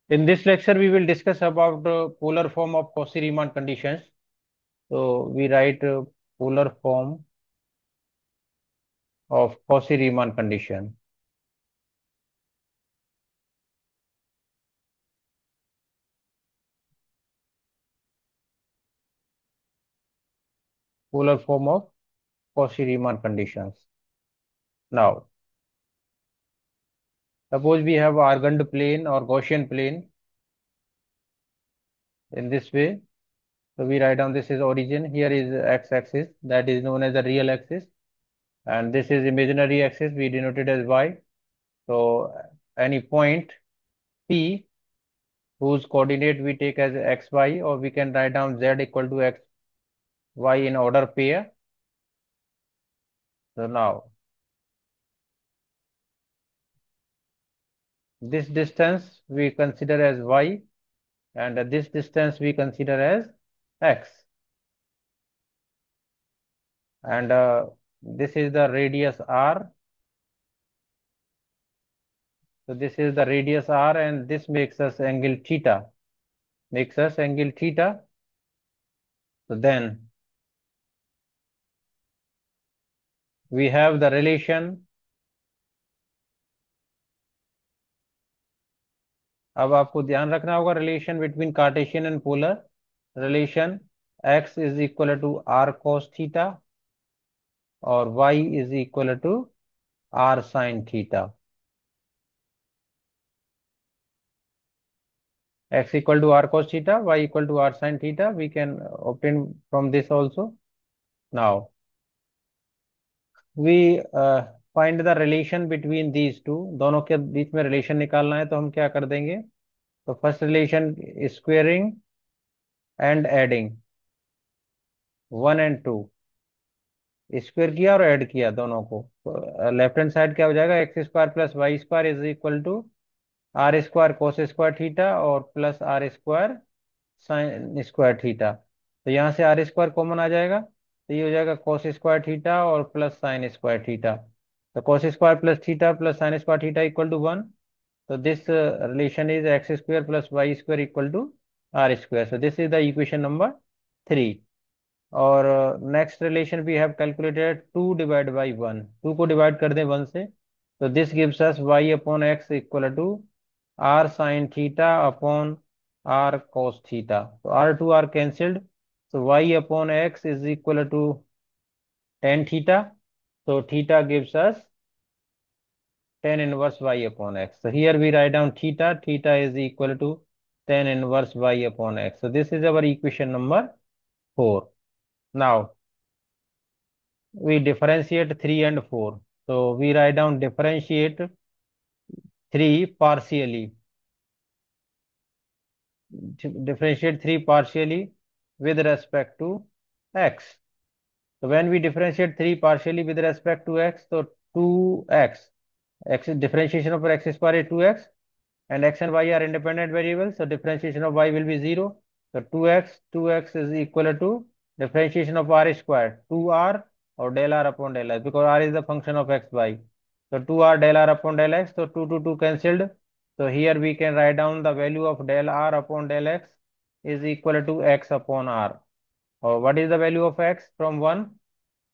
In this lecture, we will discuss about polar form of Cauchy-Riemann conditions. So we write polar form of Cauchy-Riemann condition. Polar form of Cauchy-Riemann conditions. Now, suppose we have Argand plane or Gaussian plane in this way. So we write down this is origin. Here is x-axis, that is known as the real axis, and this is imaginary axis. We denote it as y. So any point P whose coordinate we take as x, y, or we can write down z equal to x, y in order pair. So now this distance we consider as y, and this distance we consider as x, and this is the radius r. So this is the radius r, and this makes us angle theta. Makes us angle theta. So then we have the relation. अब आपको ध्यान रखना होगा relation between Cartesian and polar relation x is equal to r cos theta और y is equal to r sin theta. X equal to r cos theta, y equal to r sin theta. We can obtain from this also. Now we find the relation between these two. दोनों के बीच में relation निकालना है तो हम क्या कर देंगे. तो first relation squaring and adding 1 and 2. Square किया और ऐड किया दोनों को. लेफ्ट हैंड साइड क्या हो जाएगा, x square plus Y square is equal to are square cos square theta और plus r square sine square theta. तो यहाँ से आर स्क्वायर कॉमन आ जाएगा तो ये हो जाएगा कोस स्क्वायर थीटा और प्लस साइन स्क्वायर थीटा. तो cos square plus theta plus sine square theta equal to 1. तो this relation is X square plus Y square equal to are square. So this is the equation number 3. और next relation we have calculated 2 divide by 1. 2 को divide कर दें 1 से. तो this gives us Y upon X equal to are sine theta upon r cos theta. तो r to r cancelled. So y upon x is equal to tan theta. So theta gives us tan inverse y upon x. So here we write down theta. Theta is equal to tan inverse y upon x. So this is our equation number 4. Now we differentiate 3 and 4. So we write down differentiate 3 partially. Differentiate 3 partially with respect to x. So when we differentiate 3 partially with respect to x, so 2x, x differentiation of x square is 2x, and x and y are independent variables, so differentiation of y will be 0. So 2x is equal to differentiation of r square 2r or del r upon del x, because r is the function of x y. So 2r del r upon del x, so 2 to 2 cancelled. So here we can write down the value of del r upon del x is equal to x upon r. Or what is the value of x from 1?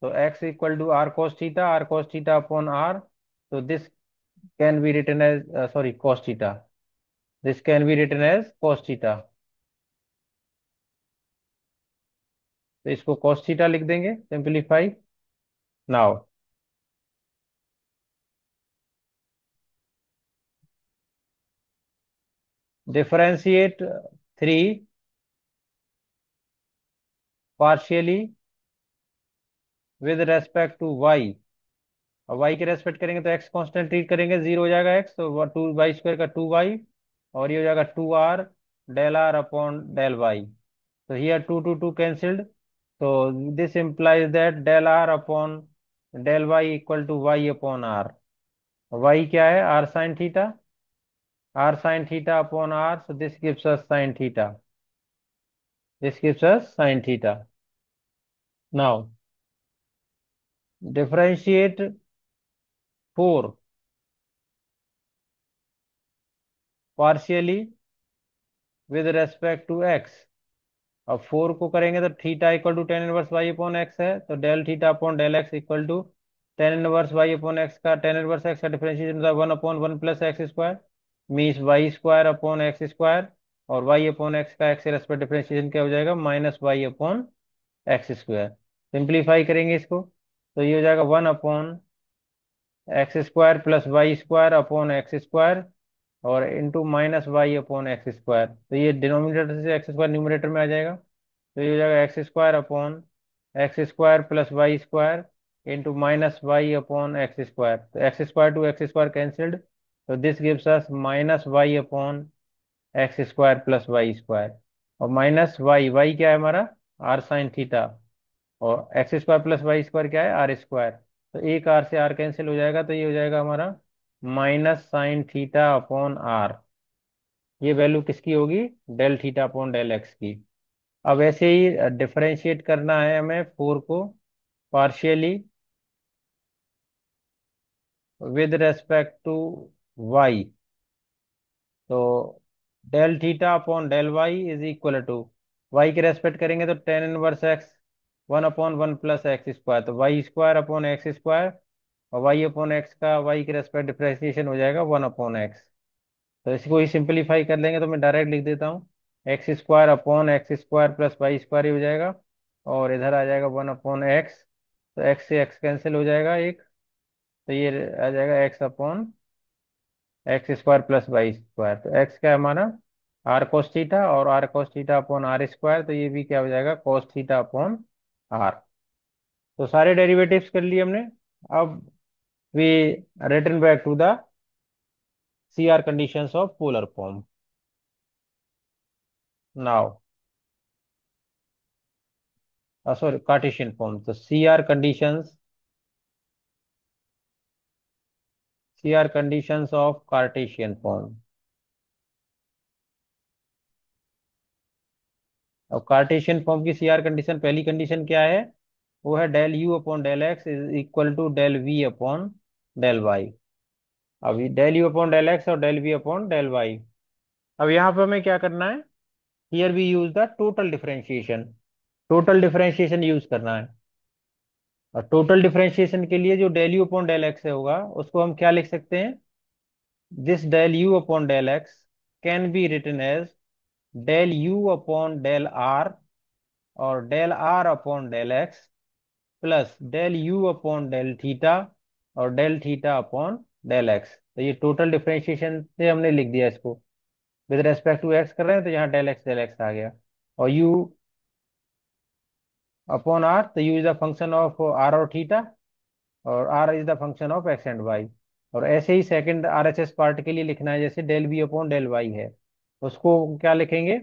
So x equal to r cos theta upon r. So this can be written as cos theta. This can be written as cos theta. तो इसको cos theta लिख देंगे, simplify. Now differentiate 3 partially with respect to y. और y के respect करेंगे तो x constant treat करेंगे, 0 हो जाएगा x, तो 2y² का 2y, और ये हो जाएगा 2r del r upon del y. So here 2 to 2 cancelled. So this implies that del r upon del y equal to y upon r. Y क्या है, r sin theta. R sin theta upon r. So this gives us sin theta. This gives us sin theta. Now differentiate 4 partially with respect to X. अब 4 को करेंगे तो theta equal to tan inverse Y upon X है, तो del theta upon del X equal to tan inverse Y upon x का tan inverse X का differentiation होता है 1/1 plus x square, means Y square upon x square. और Y upon x का X के respect differentiation क्या हो जाएगा, minus Y upon x square. Simplify करेंगे इसको तो ये हो जाएगा 1/, x square plus Y square upon x square और into minus Y upon x square. तो ये डिनोमिनेटर से एक्स स्क्वायर न्यूमरेटर में आ जाएगा, तो ये हो जाएगा x square upon x square plus Y square into minus Y upon x square. तो x square to x square cancelled, तो this gives us minus Y upon x square plus Y square. और minus y, y क्या है हमारा, r sine theta, और x square plus Y square क्या है, are square. तो एक आर से आर कैंसिल हो जाएगा, तो ये हो जाएगा हमारा minus sine theta upon are. ये वैल्यू किसकी होगी, del theta upon del x की। अब ऐसे ही डिफरेंशिएट करना है हमें 4 को partially with respect to y. तो del theta upon del Y is equal to, y के रेस्पेक्ट करेंगे तो tan inverse x 1/1 plus x square, तो y square upon x square, और वाई अपॉन एक्स का वाई के रेस्पेक्ट डिफरेंशिएशन हो जाएगा 1/x। तो इसको ही सिंपलीफाई कर लेंगे तो मैं डायरेक्ट लिख देता हूँ, x square upon x square plus Y square ही हो जाएगा, और इधर आ जाएगा 1/x। तो एक्स से एक्स कैंसिल हो जाएगा एक, तो ये आ जाएगा X upon x square plus Y square. तो एक्स क्या है हमारा, आर कोस थीटा, और R cos theta upon R square, तो ये भी क्या हो जाएगा, कोस थीटा अपॉन आर। तो सारे डेरिवेटिव्स कर लिए हमने। अब we return back to the C R conditions of polar form now, sorry Cartesian form. तो C R conditions of Cartesian form. अब कार्टेशियन फॉर्म की सी आर कंडीशन, पहली कंडीशन क्या है, वो है del you upon del x is equal to del we upon del y. अब del you upon del x और del we upon del y. अब यहाँ पे हमें क्या करना है, here we use the total differentiation, total differentiation use करना है। और टोटल डिफरेंशिएशन के लिए जो del you upon del x होगा उसको हम क्या लिख सकते हैं, this del you upon del x can be written as del you upon del r, और del r upon del x plus del you upon del theta, और del theta upon del x. तो ये total differentiation से हमने लिख दिया इसको, with respect to x कर रहे हैं तो यहाँ डेल एक्स आ गया। और यू अपॉन आर, तो U is the function of R और थीटा, और R is the function of X and Y. और ऐसे ही सेकंड आरएचएस पार्ट के लिए लिखना है, जैसे del we upon del y है, उसको क्या लिखेंगे,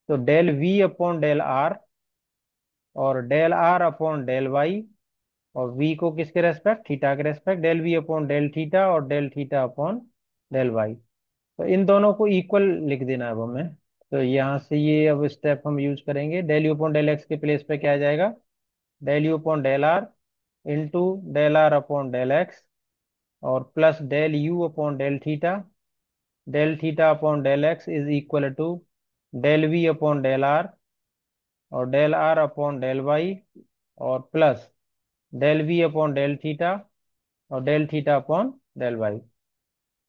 तो del we upon del r और del r upon del y, और वी को किसके रेस्पेक्ट, थीटा के respect, del we upon del theta और del theta upon del y. तो इन दोनों को इक्वल लिख देना है अब हमें। तो यहाँ से ये अब स्टेप हम यूज करेंगे, del you upon del x के प्लेस पे क्या आ जाएगा, del you upon del r into del r upon del x, और plus del you upon del theta upon del x is equal to del we upon del r और del r upon del y, और plus del we upon del theta और del theta upon del y.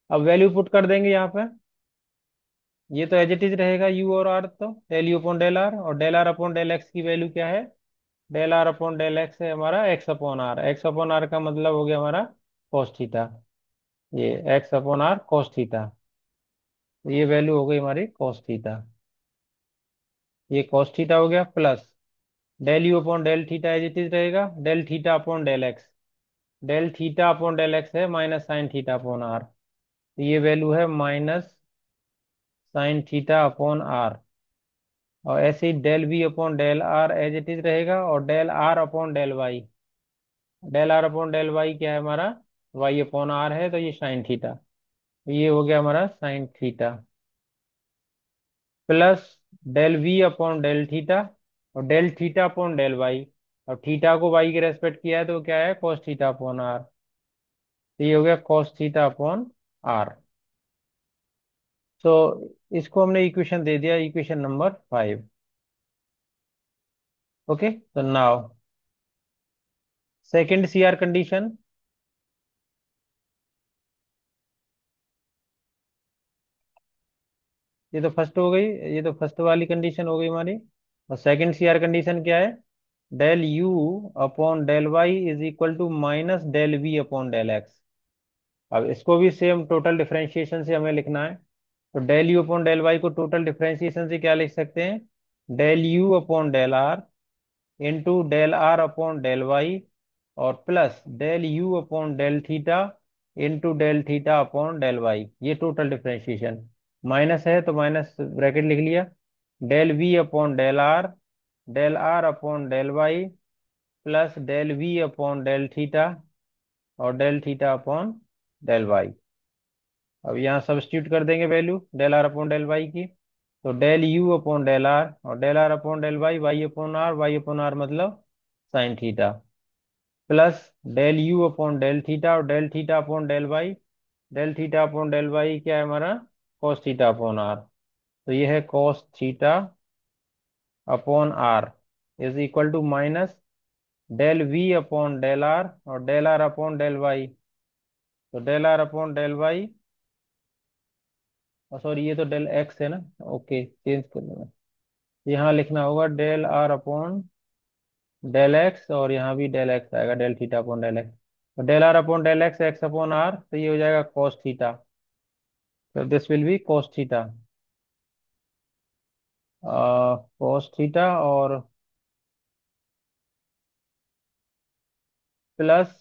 अब value put कर देंगे यहाँ पे, ये तो एज इट इज रहेगा यू और आर, तो del you upon del r, और del r upon del x की वैल्यू क्या है, del r upon del x है हमारा x upon r, x upon r का मतलब हो गया हमारा कॉस थीटा, ये x upon r cos theta. तो ये वैल्यू हो गई हमारी कॉस थीटा, ये कॉस थीटा हो गया, plus del you upon del theta as it is रहेगा, del theta upon del x, del theta upon del x है minus sine theta upon are, तो ये वैल्यू है minus sine theta upon are. और ऐसे ही del we upon del r as it is रहेगा, और del r upon del y, del r upon del y क्या है हमारा, वाई अपॉन आर है, तो ये साइन थीटा, ये हो गया हमारा sine theta, plus del we upon del theta और del theta upon del y, और थीटा को वाई के रेस्पेक्ट किया है तो क्या है, कॉस थीटा अपॉन आर, तो ये हो गया कॉस थीटा अपॉन आर। तो इसको हमने इक्वेशन दे दिया, इक्वेशन नंबर 5। ओके, तो नाउ सेकंड सीआर कंडीशन। ये तो फर्स्ट हो गई, ये तो फर्स्ट वाली कंडीशन हो गई हमारी। और सेकंड सीआर कंडीशन क्या है? Del you upon del Y is equal to minus del we upon del X. अब इसको भी सेम टोटल डिफरेंशिएशन से हमें लिखना है। तो del you upon del y को टोटल डिफरेंशिएशन से क्या लिख सकते हैं? Del you upon del r into del r upon del y, और plus del you upon del theta into del theta upon del y, ये टोटल डिफरेंशिएशन। माइनस है तो माइनस ब्रैकेट लिख लिया। Del we upon del r upon del y, plus del we upon del theta और del theta upon del y. अब यहाँ substitute कर देंगे value del r upon del y की। तो del you upon del r और del r upon del y, y upon r मतलब sine theta, plus del you upon del theta और del theta upon del y. Del theta upon del y क्या है हमारा? Cos theta upon are. तो ये है cos theta upon are is equal to minus del we upon del r और del r upon del y. तो del r upon del y, sorry ये तो डेल एक्स है ना, ओके चेंज कर देना। यहाँ लिखना होगा del r upon del x, और यहाँ भी डेल एक्स आएगा, del theta upon del x. तो del r upon del x, x upon are, तो ये हो जाएगा कॉस थीटा। तो this will be cos theta, cos theta और plus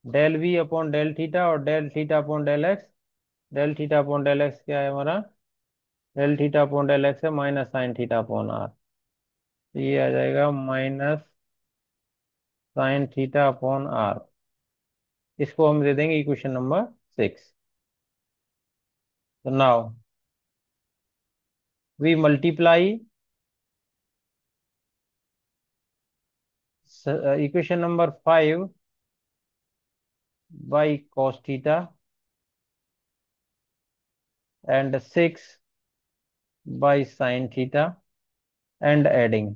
del we upon del theta और del theta upon del x. Del theta upon del x क्या है हमारा? Del theta upon del x है minus sine theta upon are. तो ये आ जाएगा minus sine theta upon R. इसको हम दे देंगे इक्वेशन नंबर 6। तो now we multiply equation number 5 by cos theta and 6 by sin theta and adding.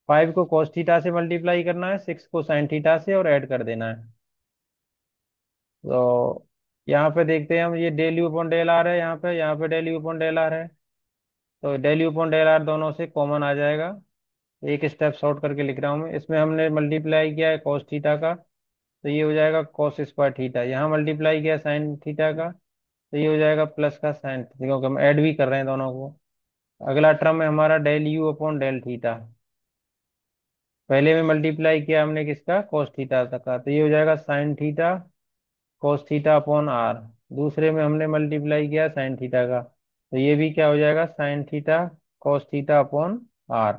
5 को cos थीटा से मल्टीप्लाई करना है, 6 को sin थीटा से, और ऐड कर देना है। तो यहाँ पे देखते हैं हम, ये del you upon del R है, यहाँ पे del you upon del R है। तो del you upon del R दोनों से कॉमन आ जाएगा। एक स्टेप शॉर्ट करके लिख रहा हूँ मैं, इसमें हमने मल्टीप्लाई किया है cos थीटा का, तो ये हो जाएगा cos स्क्वायर थीटा। यहाँ मल्टीप्लाई किया sin थीटा का, तो ये हो जाएगा प्लस का साइन, क्योंकि हम ऐड भी कर रहे हैं दोनों को। अगला टर्म है हमारा del you upon del theta. पहले में मल्टीप्लाई किया हमने किसका? cos थीटा तक का, तो ये हो जाएगा sine theta cos theta upon R. दूसरे में हमने मल्टीप्लाई किया साइन थीटा का, तो ये भी क्या हो जाएगा? Sine theta cos theta upon are.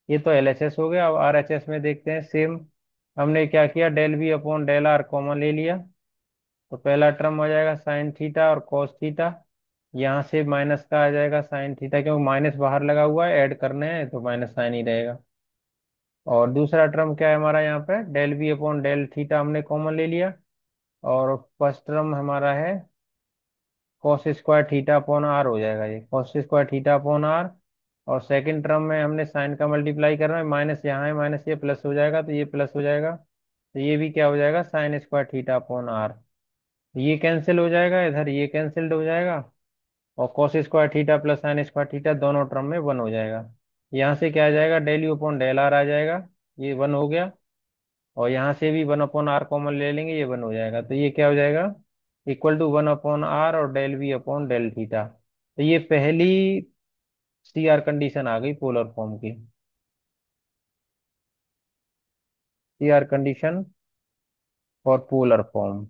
ये तो एलएचएस हो गया। अब आरएचएस में देखते हैं सेम। हमने क्या किया? Del we upon del R common ले लिया, तो पहला टर्म हो जाएगा साइन थीटा और cos थीटा। यहाँ से माइनस का आ जाएगा साइन थीटा, क्योंकि माइनस बाहर लगा हुआ है, ऐड करने हैं तो माइनस साइन ही रहेगा। और दूसरा टर्म क्या है हमारा? यहाँ पे del we upon del theta हमने कॉमन ले लिया, और फर्स्ट टर्म हमारा है cos square theta upon R हो जाएगा, ये cos square theta upon are. और सेकंड टर्म में हमने साइन का मल्टीप्लाई करना है, माइनस यहाँ है, माइनस ये प्लस हो जाएगा, तो ये प्लस हो जाएगा। तो ये भी क्या हो जाएगा? Sine square theta upon are. ये कैंसिल हो जाएगा, इधर ये कैंसिल्ड हो जाएगा, और cos square theta plus sine square theta दोनों टर्म में 1 हो जाएगा। यहाँ से क्या आ जाएगा? Del you upon del r आ जाएगा, ये 1 हो गया। और यहाँ से भी 1 अपॉन आर कॉमन ले लेंगे, ये 1 हो जाएगा। तो ये क्या हो जाएगा? इक्वल टू 1 अपॉन आर और del we upon del theta. तो ये पहली सी आर कंडीशन आ गई पोलर फॉर्म की। C R condition for polar form.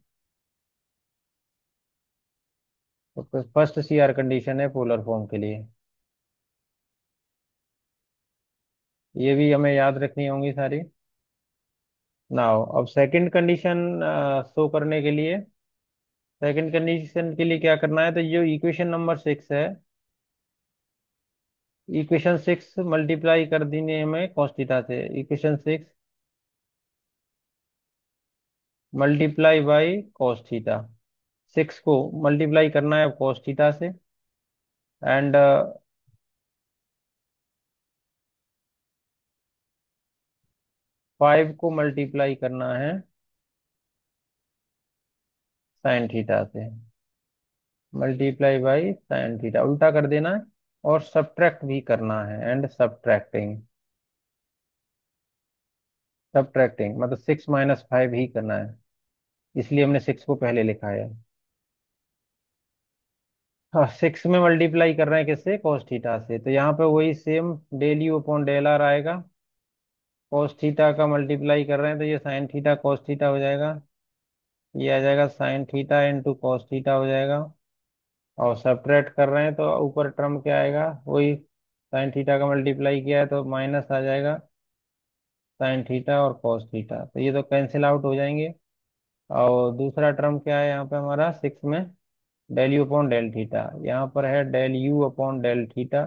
तो फर्स्ट सी आर कंडीशन है पोलर फॉर्म के लिए। ये भी हमें याद रखनी होंगी सारी। नाउ अब सेकंड कंडीशन शो करने के लिए, सेकंड कंडीशन के लिए क्या करना है? तो जो इक्वेशन नंबर 6 है, इक्वेशन 6 मल्टीप्लाई कर देनी है हमें cos थीटा से। Equation 6 multiply by cos theta. 6 को मल्टीप्लाई करना है cos थीटा से, एंड 5 को मल्टीप्लाई करना है sin थीटा से, मल्टीप्लाई बाई sin थीटा, उल्टा कर देना है। और सब्ट्रैक्ट भी करना है, एंड सब्ट्रैक्टिंग, सब्ट्रैक्टिंग मतलब 6 - 5 ही करना है, इसलिए हमने 6 को पहले लिखा है। हाँ, 6 में मल्टीप्लाई कर रहे हैं किससे, cos थीटा से, तो यहाँ पे वही same del you upon del R आएगा। cos थीटा का मल्टीप्लाई कर रहे हैं तो ये sin थीटा cos थीटा हो जाएगा, ये आ जाएगा sin theta into cos theta हो जाएगा। और सब्ट्रैक्ट कर रहे हैं तो ऊपर टर्म क्या आएगा, वही sin थीटा का मल्टीप्लाई किया है तो माइनस आ जाएगा sin थीटा और cos थीटा, तो ये तो कैंसिल आउट हो जाएंगे। और दूसरा टर्म क्या है यहाँ पे हमारा 6 में, del you upon del theta, यहाँ पर है del you upon del theta.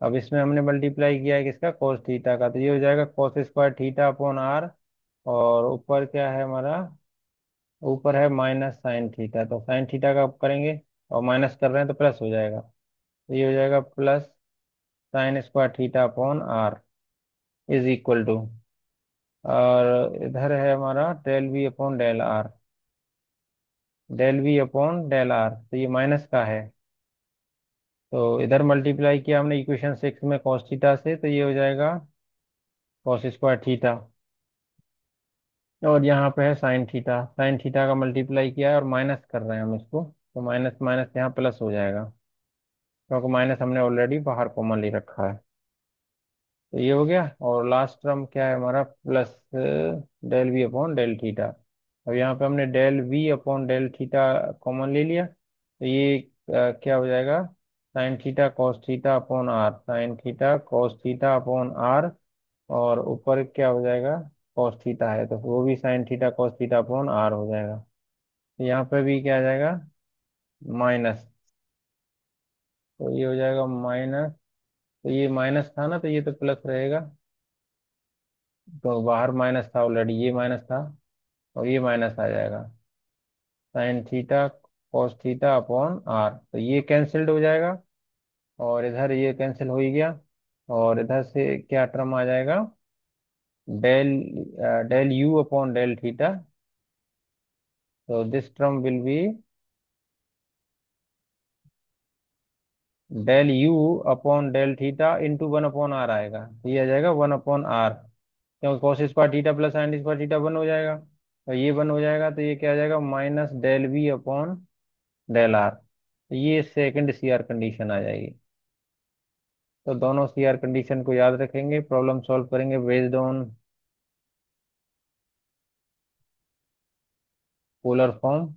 अब इसमें हमने मल्टीप्लाई किया है किसका, cos थीटा का, तो ये हो जाएगा cos square theta upon are. और ऊपर क्या है हमारा, ऊपर है माइनस साइन थीटा, तो साइन थीटा का करेंगे और माइनस कर रहे हैं तो प्लस हो जाएगा, तो ये हो जाएगा plus sine square theta upon are is equal to, और इधर है हमारा del we upon del R, del we upon del R, तो ये माइनस का है। तो इधर मल्टीप्लाई किया हमने इक्वेशन 6 में cos थीटा से, तो ये हो जाएगा cos स्क्वायर थीटा। और यहाँ पे है साइन थीटा, साइन थीटा का मल्टीप्लाई किया है और माइनस कर रहे हैं हम इसको, तो माइनस माइनस यहाँ प्लस हो जाएगा, क्योंकि माइनस हमने ऑलरेडी बाहर कॉमन ले रखा है। तो ये हो गया, और लास्ट टर्म क्या है हमारा, plus del we upon del theta. अब यहाँ पे हमने del we upon del theta common ले लिया, तो ये क्या हो जाएगा, sine theta cos theta upon R, sine theta cos theta upon are. और ऊपर क्या हो जाएगा, कॉस थीटा है तो वो भी sine theta cos theta upon R हो जाएगा। तो यहाँ पे भी क्या आ जाएगा, माइनस, तो ये हो जाएगा माइनस, तो ये माइनस था ना तो ये तो प्लस रहेगा, तो बाहर माइनस था ऑलरेडी, ये माइनस था और ये माइनस आ जाएगा, sine theta cos theta upon are, तो ये कैंसिल्ड हो जाएगा। और इधर ये कैंसिल हो ही गया, और इधर से क्या टर्म आ जाएगा, del del you upon del theta, तो this term will be del you upon del theta into 1/r आएगा, तो ये आ जाएगा 1/r, क्योंकि cos square theta plus sine square theta 1 हो जाएगा, तो ये 1 हो जाएगा, तो ये क्या आ जाएगा, minus del we upon del R, तो ये सेकंड सीआर कंडीशन आ जाएगी। तो दोनों सीआर कंडीशन को याद रखेंगे, प्रॉब्लम सॉल्व करेंगे बेस्ड ऑन पोलर फॉर्म।